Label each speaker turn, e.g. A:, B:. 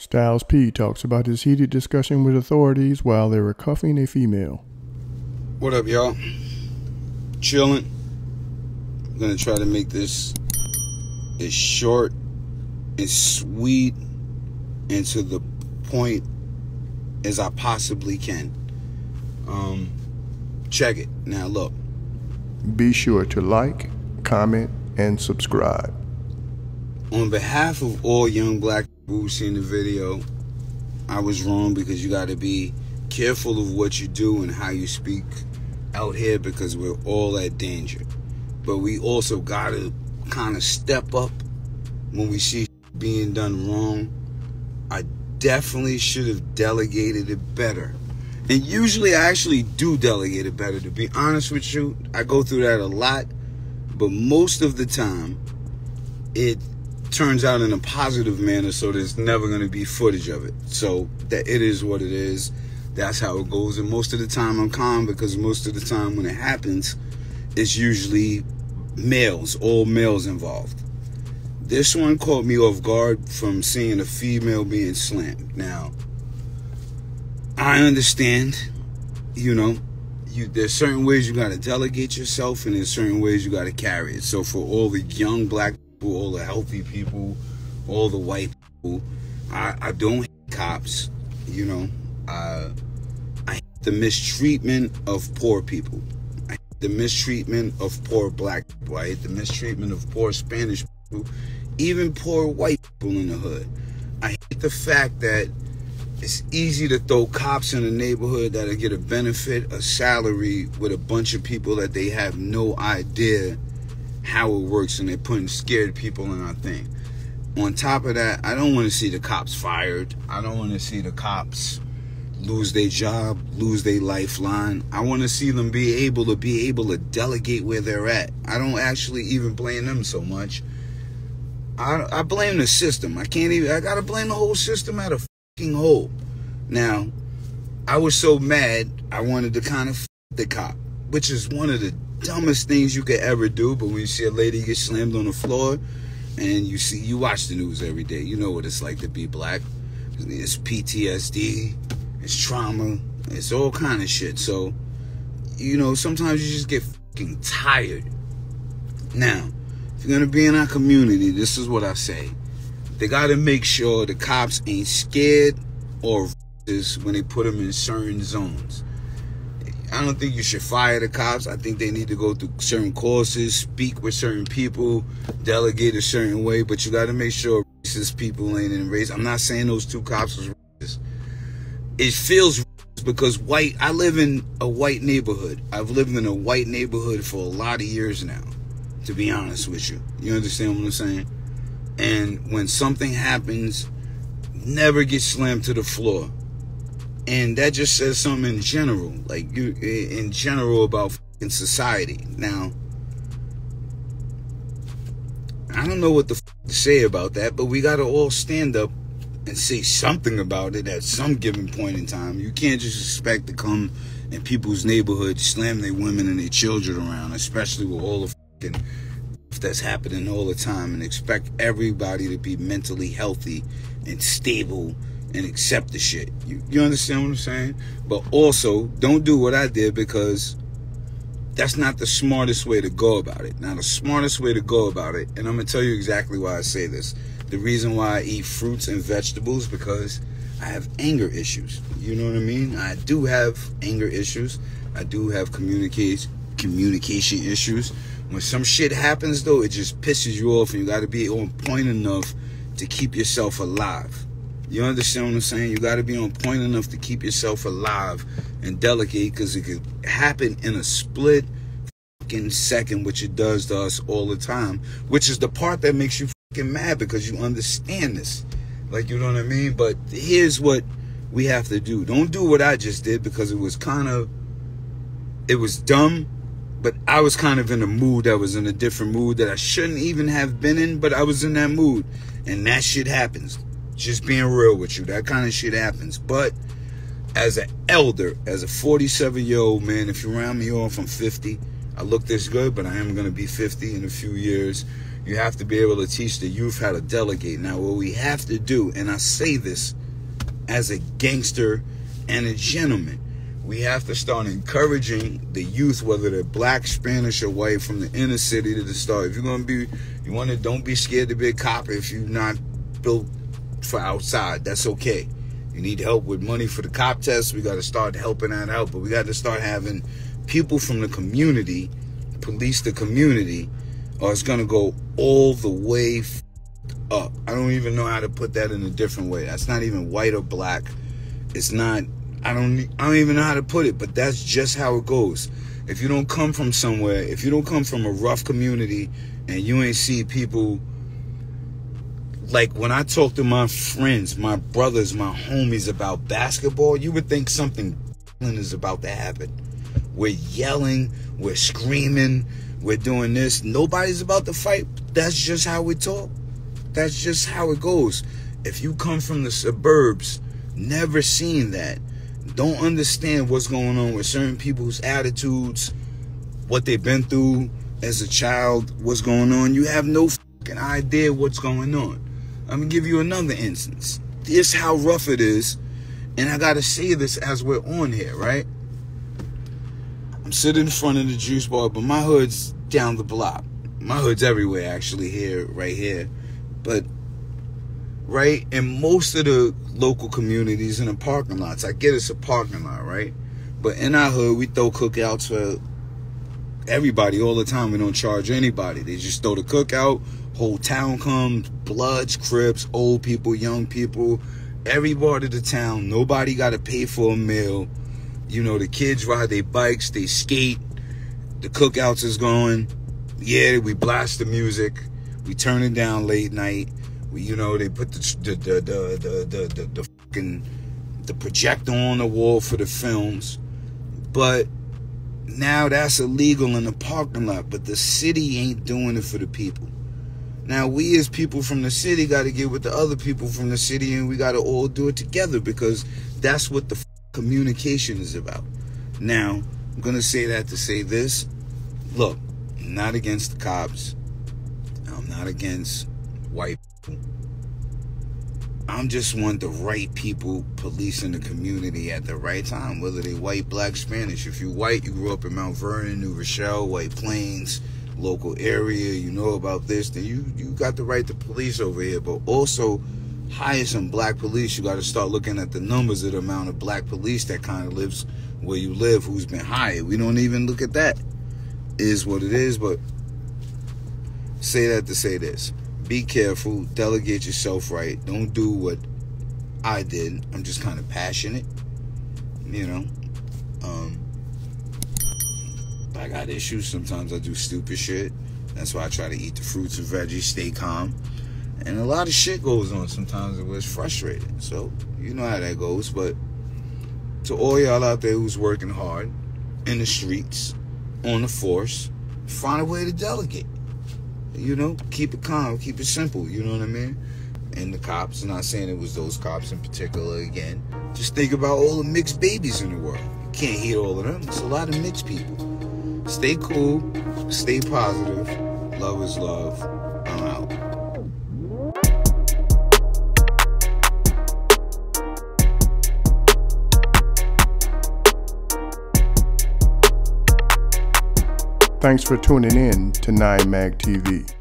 A: Styles P talks about his heated discussion with authorities while they were cuffing a female.
B: What up, y'all? Chilling. I'm gonna try to make this as short, as sweet, and to the point as I possibly can. Check it. Now look.
A: Be sure to like, comment, and subscribe.
B: On behalf of all young black people who seen the video, I was wrong, because you got to be careful of what you do and how you speak out here, because we're all at danger. But we also got to kind of step up when we see being done wrong. I definitely should have delegated it better. And usually I actually do delegate it better, to be honest with you. I go through that a lot. But most of the time, it turns out in a positive manner, so there's never going to be footage of it. So that it is what it is. That's how it goes. And most of the time I'm calm, because most of the time when it happens, it's usually males, all males involved. This one caught me off guard from seeing a female being slammed. Now, I understand, there's certain ways you got to delegate yourself, and there's certain ways you got to carry it. So for all the young black people, all the healthy people, all the white people, I don't hate cops, I hate the mistreatment of poor people. I hate the mistreatment of poor black people. I hate the mistreatment of poor Spanish people, even poor white people in the hood. I hate the fact that it's easy to throw cops in a neighborhood that'll get a benefit, a salary, with a bunch of people that they have no idea how it works, and they're putting scared people in our thing. On top of that, I don't want to see the cops fired. I don't want to see the cops lose their job, lose their lifeline. I want to see them be able to delegate where they're at. I don't actually even blame them so much. I blame the system. I gotta blame the whole system at a hole. Now, I was so mad, I wanted to kind of the cop, which is one of the dumbest things you could ever do. But when you see a lady get slammed on the floor, and you watch the news every day, you know what it's like to be black. It's PTSD, it's trauma, it's all kind of shit. So, sometimes you just get fucking tired. Now, if you're gonna be in our community, this is what I say. They got to make sure the cops ain't scared or when they put them in certain zones. I don't think you should fire the cops. I think they need to go through certain courses, speak with certain people, delegate a certain way. But you got to make sure racist people ain't in race. I'm not saying those two cops was racist. It feels racist because I live in a white neighborhood. I've lived in a white neighborhood for a lot of years now, to be honest with you. You understand what I'm saying? And when something happens, never get slammed to the floor. And that just says something in general, in general about fucking society. Now, I don't know what the fuck to say about that, but we got to all stand up and say something about it at some given point in time. You can't just expect to come in people's neighborhoods, slam their women and their children around, especially with all the fucking that's happening all the time, and expect everybody to be mentally healthy and stable and accept the shit. You understand what I'm saying? But also, don't do what I did, because that's not the smartest way to go about it. Now, the smartest way to go about it, and I'm going to tell you exactly why I say this. The reason why I eat fruits and vegetables, because I have anger issues. You know what I mean? I do have anger issues. I do have communication issues. When some shit happens, though, it just pisses you off, and you got to be on point enough to keep yourself alive. You understand what I'm saying? You got to be on point enough to keep yourself alive and delegate, because it could happen in a split fucking second, which it does to us all the time, which is the part that makes you fucking mad, because you understand this. You know what I mean? But here's what we have to do. Don't do what I just did, because it was dumb. But I was kind of in a mood. I was in a different mood that I shouldn't even have been in, but I was in that mood. And that shit happens. Just being real with you. That kind of shit happens. But as an elder, as a 47-year-old man, if you round me off, I'm 50. I look this good, but I am going to be 50 in a few years. You have to be able to teach the youth how to delegate. Now, what we have to do, and I say this as a gangster and a gentleman, we have to start encouraging the youth, whether they're black, Spanish, or white, from the inner city to the start. If you're going to be, don't be scared to be a cop if you're not built for outside. That's okay. You need help with money for the cop test, we got to start helping that out. But we got to start having people from the community police the community, or it's going to go all the way up. I don't even know how to put that in a different way. That's not even white or black. It's not, I don't even know how to put it, but that's just how it goes. If you don't come from somewhere, if you don't come from a rough community and you ain't see people, like when I talk to my friends, my brothers, my homies about basketball, you would think something is about to happen. We're yelling, we're screaming, we're doing this. Nobody's about to fight. That's just how we talk. That's just how it goes. If you come from the suburbs, never seen that, don't understand what's going on with certain people's attitudes, what they've been through as a child, what's going on, you have no fucking idea what's going on. I'm going to give you another instance. This how rough it is, and I got to say this as we're on here, right? I'm sitting in front of the juice bar, but my hood's down the block. My hood's everywhere, actually, here, right here. But right in most of the local communities in the parking lots, I get it's a parking lot, right? But in our hood, we throw cookouts for everybody all the time. We don't charge anybody. They just throw the cookout, whole town comes, Bloods, Crips, old people, young people, every part of the town. Nobody got to pay for a meal. You know, the kids ride their bikes, they skate, the cookouts is going. Yeah, we blast the music, we turn it down late night. We, you know, they put the fucking projector on the wall for the films. But now that's illegal in the parking lot, but the city ain't doing it for the people. Now we as people from the city got to get with the other people from the city, and we got to all do it together, because that's what the communication is about. Now, I'm going to say that to say this. Look, I'm not against the cops. I'm not against white people. I'm just want the right people policing the community at the right time, whether they white, black, Spanish. If you white, you grew up in Mount Vernon, New Rochelle, White Plains, local area, you know about this, then you got the right to police over here. But also, hire some black police. You got to start looking at the numbers of the amount of black police that kind of lives where you live, who's been hired. We don't even look at that. Is what it is. But say that to say this. Be careful. Delegate yourself right. Don't do what I did. I'm just kind of passionate, you know. I got issues. Sometimes I do stupid shit. That's why I try to eat the fruits and veggies, stay calm. And a lot of shit goes on sometimes. It was frustrating. So, you know how that goes. But to all y'all out there who's working hard in the streets, on the force, find a way to delegate. You know, keep it calm, keep it simple. You know what I mean? And the cops, I'm not saying it was those cops in particular again. Just think about all the mixed babies in the world. You can't hate all of them. There's a lot of mixed people. Stay cool, stay positive. Love is love. I'm out.
A: Thanks for tuning in to 9 Mag TV.